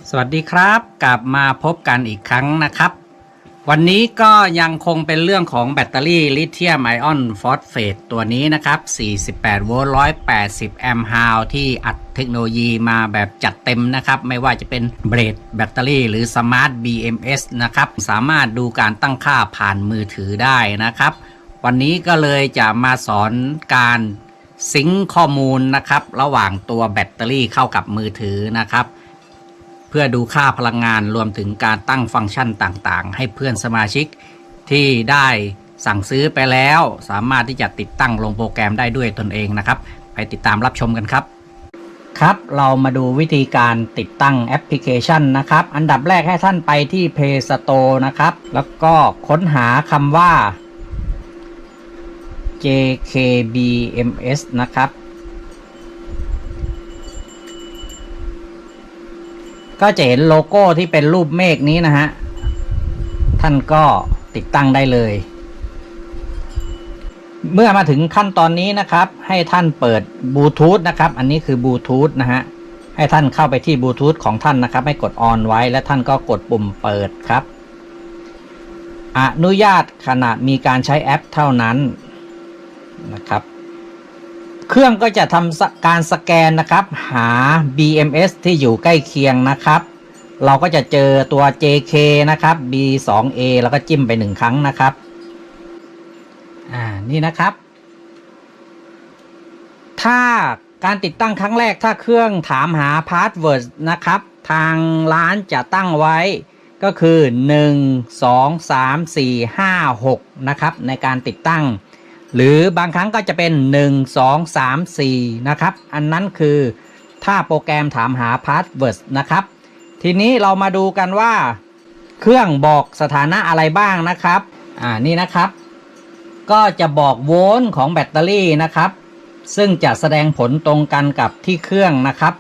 สวัสดีครับกลับมาพบกันอีกครั้งนะครับวันนี้ก็ยังคงเป็นเรื่องของแบตเตอรี่ลิเธียมไอออนฟอสเฟตตัวนี้นะครับ48โวลต์180แอมป์ฮาวที่อัดเทคโนโลยีมาแบบจัดเต็มนะครับไม่ว่าจะเป็นเบรดแบตเตอรี่หรือสมาร์ท BMS นะครับสามารถดูการตั้งค่าผ่านมือถือได้นะครับวันนี้ก็เลยจะมาสอนการซิงค์ข้อมูลนะครับระหว่างตัวแบตเตอรี่เข้ากับมือถือนะครับเพื่อดูค่าพลังงานรวมถึงการตั้งฟังก์ชันต่างๆให้เพื่อนสมาชิกที่ได้สั่งซื้อไปแล้วสามารถที่จะติดตั้งลงโปรแกรมได้ด้วยตนเองนะครับไปติดตามรับชมกันครับเรามาดูวิธีการติดตั้งแอปพลิเคชันนะครับอันดับแรกให้ท่านไปที่ Play Store นะครับแล้วก็ค้นหาคำว่า JKBMS นะครับก็จะเห็นโลโก้ที่เป็นรูปเมฆนี้นะฮะท่านก็ติดตั้งได้เลยเมื่อมาถึงขั้นตอนนี้นะครับให้ท่านเปิดบลูทูธนะครับอันนี้คือบลูทูธนะฮะให้ท่านเข้าไปที่บลูทูธของท่านนะครับให้กดออนไว้และท่านก็กดปุ่มเปิดครับอนุญาตขณะมีการใช้แอปเท่านั้นนะครับเครื่องก็จะทำการสแกนนะครับหา BMS ที่อยู่ใกล้เคียงนะครับเราก็จะเจอตัว JK นะครับ B2A แล้วก็จิ้มไป1ครั้งนะครับนี่นะครับถ้าการติดตั้งครั้งแรกถ้าเครื่องถามหาพาสเวิร์ดนะครับทางร้านจะตั้งไว้ก็คือ1 2 3 4 5 6นะครับในการติดตั้งหรือบางครั้งก็จะเป็น1 2 3 4นะครับอันนั้นคือถ้าโปรแกรมถามหาพาสเวิร์ดนะครับทีนี้เรามาดูกันว่าเครื่องบอกสถานะอะไรบ้างนะครับนี่นะครับก็จะบอกโวลต์ของแบตเตอรี่นะครับซึ่งจะแสดงผลตรงกันกับที่เครื่องนะครับ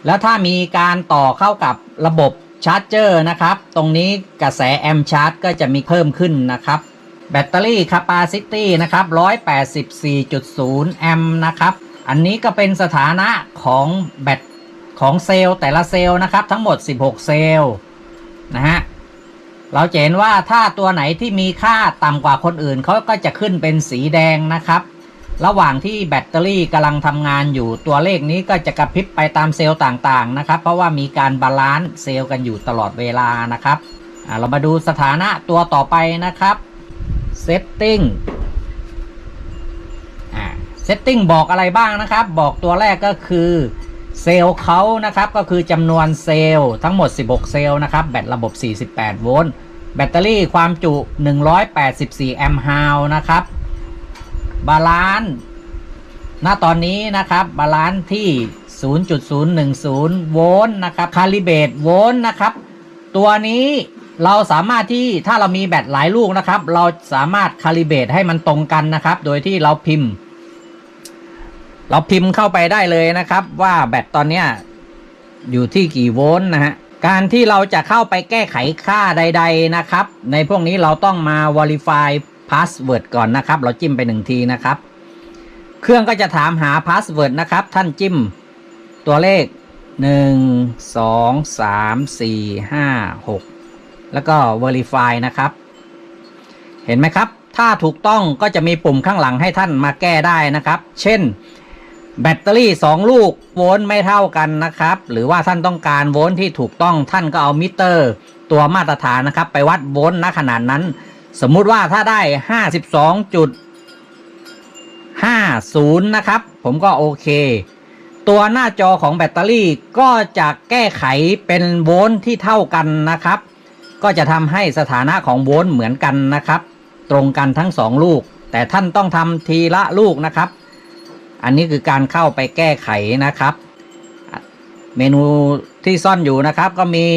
แล้วถ้ามีการต่อเข้ากับระบบชาร์จเจอร์นะครับตรงนี้กระแสแอมป์ชาร์จก็จะมีเพิ่มขึ้นนะครับแบตเตอรี่แคปาซิตี้นะครับ 184.0 แอมป์นะครับอันนี้ก็เป็นสถานะของแบตของเซลล์แต่ละเซลล์นะครับทั้งหมด16เซลล์นะฮะเราจะเห็นว่าถ้าตัวไหนที่มีค่าต่ำกว่าคนอื่นเขาก็จะขึ้นเป็นสีแดงนะครับระหว่างที่แบตเตอรี่กำลังทำงานอยู่ตัวเลขนี้ก็จะกระพริบไปตามเซลล์ต่างๆนะครับเพราะว่ามีการบาลานซ์เซลล์กันอยู่ตลอดเวลานะครับเรามาดูสถานะตัวต่อไปนะครับSetting Setting บอกอะไรบ้างนะครับบอกตัวแรกก็คือเซลล์เขานะครับก็คือจำนวนเซลล์ทั้งหมด16เซลล์นะครับแบตระบบ48โวลต์แบตเตอรี่ความจุ184แอมป์ฮาวนะครับบาลานซ์ณตอนนี้นะครับบาลานซ์ที่ 0.010 โวลต์นะครับคาลิเบรตโวลต์นะครับตัวนี้เราสามารถที่ถ้าเรามีแบตหลายลูกนะครับเราสามารถคาลิเบรตให้มันตรงกันนะครับโดยที่เราพิมพ์เข้าไปได้เลยนะครับว่าแบตตอนนี้อยู่ที่กี่โวลต์นะฮะการที่เราจะเข้าไปแก้ไขค่าใดๆนะครับในพวกนี้เราต้องมา verify password ก่อนนะครับเราจิ้มไป1ทีนะครับเครื่องก็จะถามหา password นะครับท่านจิ้มตัวเลข1 2 3 4 5 6แล้วก็ verify นะครับเห็นไหมครับถ้าถูกต้องก็จะมีปุ่มข้างหลังให้ท่านมาแก้ได้นะครับเช่นแบตเตอรี่2ลูกโวลต์ไม่เท่ากันนะครับหรือว่าท่านต้องการโวลต์ที่ถูกต้องท่านก็เอามิเตอร์ตัวมาตรฐานนะครับไปวัดโวลต์ณขนาดนั้นสมมุติว่าถ้าได้ 52.50 นะครับผมก็โอเคตัวหน้าจอของแบตเตอรี่ก็จะแก้ไขเป็นโวลต์ที่เท่ากันนะครับก็จะทำให้สถานะของโวลต์เหมือนกันนะครับตรงกันทั้ง2ลูกแต่ท่านต้องทำทีละลูกนะครับอันนี้คือการเข้าไปแก้ไขนะครับเมนูที่ซ่อนอยู่นะครับก็มี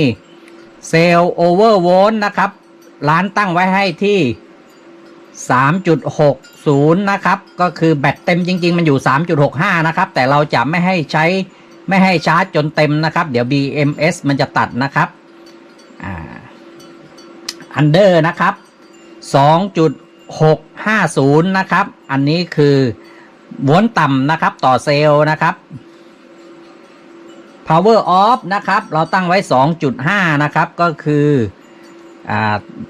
เซลล์โอเวอร์โวลต์นะครับร้านตั้งไว้ให้ที่ 3.60 นะครับก็คือแบตเต็มจริงๆมันอยู่ 3.65 นะครับแต่เราจะไม่ให้ชาร์จจนเต็มนะครับเดี๋ยว BMS มันจะตัดนะครับอันเดอร์นะครับ 2.650 นะครับอันนี้คือโวลต์ต่ำนะครับต่อเซลล์นะครับพ power off นะครับเราตั้งไว้ 2.5 นะครับก็คือ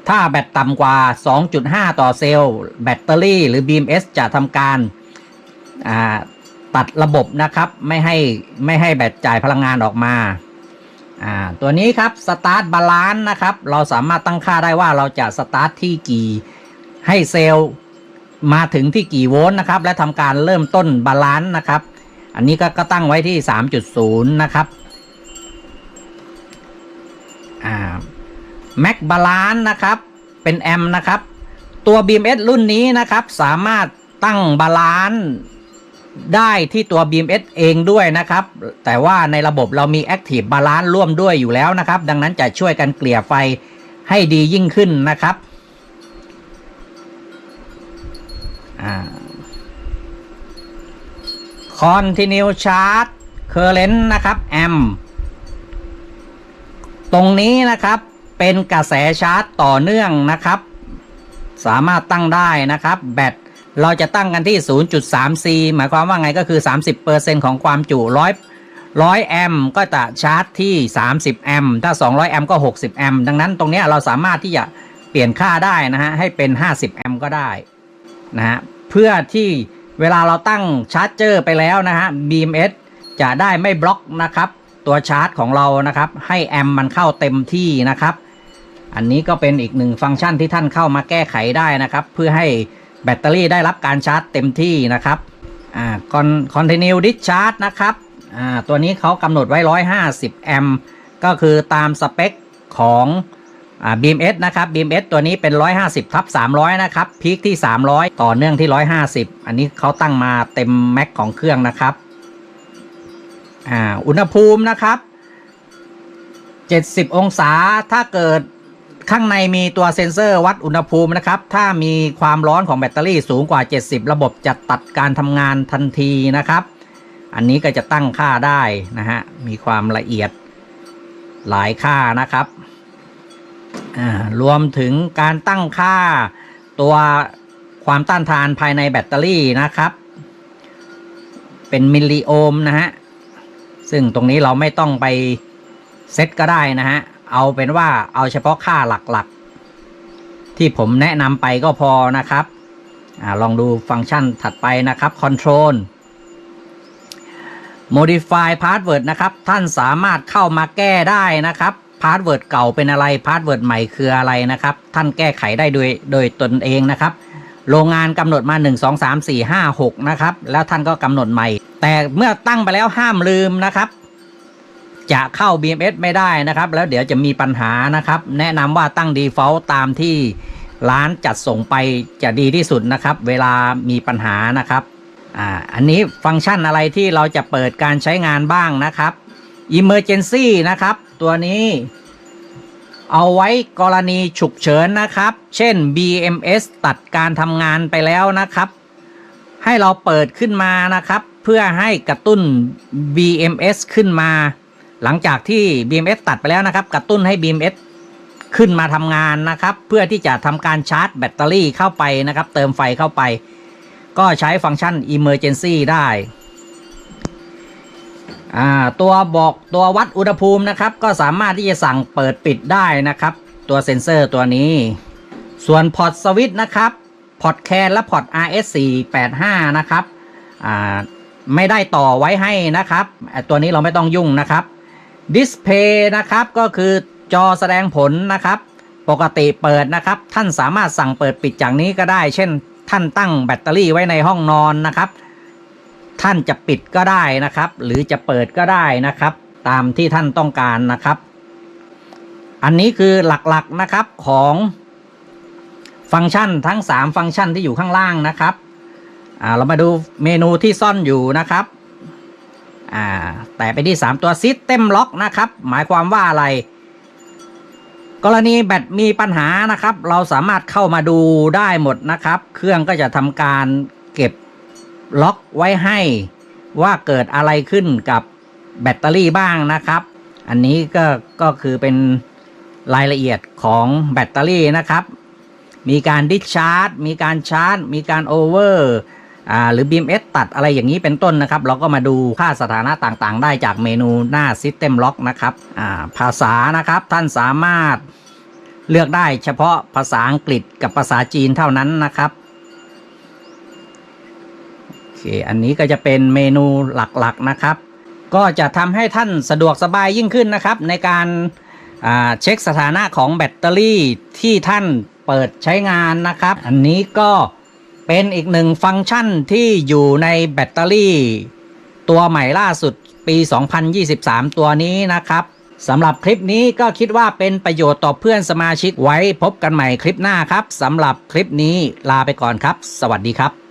ถ้าแบตต่ำกว่า 2.5 ต่อเซลล์แบตเตอรี่หรือ BMS จะทำการตัดระบบนะครับไม่ให้แบตจ่ายพลังงานออกมาตัวนี้ครับ Start Balance นะครับเราสามารถตั้งค่าได้ว่าเราจะสตาร์ทที่กี่ให้เซลล์มาถึงที่กี่โวลต์นะครับและทำการเริ่มต้นบาลานซ์นะครับอันนี้ก็ตั้งไว้ที่ 3.0 นะครับMax Balance นะครับเป็นแอมป์นะครับตัว BMS รุ่นนี้นะครับสามารถตั้งบาลานซ์ได้ที่ตัว BMS เองด้วยนะครับแต่ว่าในระบบเรามี Active Balance ร่วมด้วยอยู่แล้วนะครับดังนั้นจะช่วยกันเกลี่ยไฟให้ดียิ่งขึ้นนะครับContinue Charge Current นะครับ Amp ตรงนี้นะครับเป็นกระแสชาร์จต่อเนื่องนะครับสามารถตั้งได้นะครับแบตเราจะตั้งกันที่ 0.3C หมายความว่าไงก็คือ 30% ของความจุ100 แอมป์ก็จะชาร์จที่30 แอมป์ถ้า200 แอมป์ก็60 แอมป์ดังนั้นตรงนี้เราสามารถที่จะเปลี่ยนค่าได้นะฮะให้เป็น50 แอมป์ก็ได้นะฮะเพื่อที่เวลาเราตั้งชาร์จเจอร์ไปแล้วนะฮะ BMS จะได้ไม่บล็อกนะครับตัวชาร์จของเรานะครับให้แอมป์มันเข้าเต็มที่นะครับอันนี้ก็เป็นอีกหนึ่งฟังก์ชันที่ท่านเข้ามาแก้ไขได้นะครับเพื่อให้แบตเตอรี่ได้รับการชาร์จเต็มที่นะครับContinue Discharge นะครับตัวนี้เขากำหนดไว้150 แอมป์ก็คือตามสเปคของBMS นะครับ BMS ตัวนี้เป็น 150/300 นะครับพีคที่300ต่อเนื่องที่150อันนี้เขาตั้งมาเต็มแม็กของเครื่องนะครับอุณหภูมินะครับ70 องศาถ้าเกิดข้างในมีตัวเซ็นเซอร์วัดอุณหภูมินะครับถ้ามีความร้อนของแบตเตอรี่สูงกว่า70ระบบจะตัดการทำงานทันทีนะครับอันนี้ก็จะตั้งค่าได้นะฮะมีความละเอียดหลายค่านะครับรวมถึงการตั้งค่าตัวความต้านทานภายในแบตเตอรี่นะครับเป็นมิลลิโอห์มนะฮะซึ่งตรงนี้เราไม่ต้องไปเซตก็ได้นะฮะเอาเป็นว่าเอาเฉพาะค่าหลักๆที่ผมแนะนำไปก็พอนะครับลองดูฟังก์ชันถัดไปนะครับ Control Modify Password นะครับท่านสามารถเข้ามาแก้ได้นะครับพาสเวิร์ดเก่าเป็นอะไรพาสเวิร์ดใหม่คืออะไรนะครับท่านแก้ไขได้โดยตนเองนะครับโรงงานกำหนดมา1 2 3 4 5 6นะครับแล้วท่านก็กำหนดใหม่แต่เมื่อตั้งไปแล้วห้ามลืมนะครับจะเข้า BMS ไม่ได้นะครับแล้วเดี๋ยวจะมีปัญหานะครับแนะนำว่าตั้ง Default ตามที่ร้านจัดส่งไปจะดีที่สุดนะครับเวลามีปัญหานะครับอันนี้ฟังก์ชันอะไรที่เราจะเปิดการใช้งานบ้างนะครับ Emergency นะครับตัวนี้เอาไว้กรณีฉุกเฉินนะครับเช่น BMS ตัดการทำงานไปแล้วนะครับให้เราเปิดขึ้นมานะครับเพื่อให้กระตุ้น BMS ขึ้นมาหลังจากที่ BMS ตัดไปแล้วนะครับกระตุ้นให้ BMS ขึ้นมาทำงานนะครับเพื่อที่จะทำการชาร์จแบตเตอรี่เข้าไปนะครับเติมไฟเข้าไปก็ใช้ฟังก์ชัน Emergency ได้ตัววัดอุณหภูมินะครับก็สามารถที่จะสั่งเปิดปิดได้นะครับตัวเซ็นเซอร์ตัวนี้ส่วนพอร์ตสวิตช์นะครับพอร์ตแคนและพอร์ต RS485 นะครับไม่ได้ต่อไว้ให้นะครับตัวนี้เราไม่ต้องยุ่งนะครับดิสเพย์นะครับก็คือจอแสดงผลนะครับปกติเปิดนะครับท่านสามารถสั่งเปิดปิดจากนี้ก็ได้เช่นท่านตั้งแบตเตอรี่ไว้ในห้องนอนนะครับท่านจะปิดก็ได้นะครับหรือจะเปิดก็ได้นะครับตามที่ท่านต้องการนะครับอันนี้คือหลักๆนะครับของฟังก์ชันทั้ง3ฟังก์ชันที่อยู่ข้างล่างนะครับเรามาดูเมนูที่ซ่อนอยู่นะครับแต่ไปที่3ตัว System Lock นะครับหมายความว่าอะไรกรณีแบตมีปัญหานะครับเราสามารถเข้ามาดูได้หมดนะครับเครื่องก็จะทำการเก็บล็อกไว้ให้ว่าเกิดอะไรขึ้นกับแบตเตอรี่บ้างนะครับอันนี้ก็คือเป็นรายละเอียดของแบตเตอรี่นะครับมีการดิสชาร์จมีการชาร์จมีการโอเวอร์ หรือ BMS ตัดอะไรอย่างนี้เป็นต้นนะครับเราก็มาดูค่าสถานะต่างๆได้จากเมนูหน้า System Lock นะครับภาษานะครับท่านสามารถเลือกได้เฉพาะภาษาอังกฤษกับภาษาจีนเท่านั้นนะครับโอเคอันนี้ก็จะเป็นเมนูหลักๆนะครับก็จะทำให้ท่านสะดวกสบายยิ่งขึ้นนะครับในการเช็คสถานะของแบตเตอรี่ที่ท่านเปิดใช้งานนะครับอันนี้ก็เป็นอีกหนึ่งฟังก์ชันที่อยู่ในแบตเตอรี่ตัวใหม่ล่าสุดปี 2023 ตัวนี้นะครับสำหรับคลิปนี้ก็คิดว่าเป็นประโยชน์ต่อเพื่อนสมาชิกไว้พบกันใหม่คลิปหน้าครับสำหรับคลิปนี้ลาไปก่อนครับสวัสดีครับ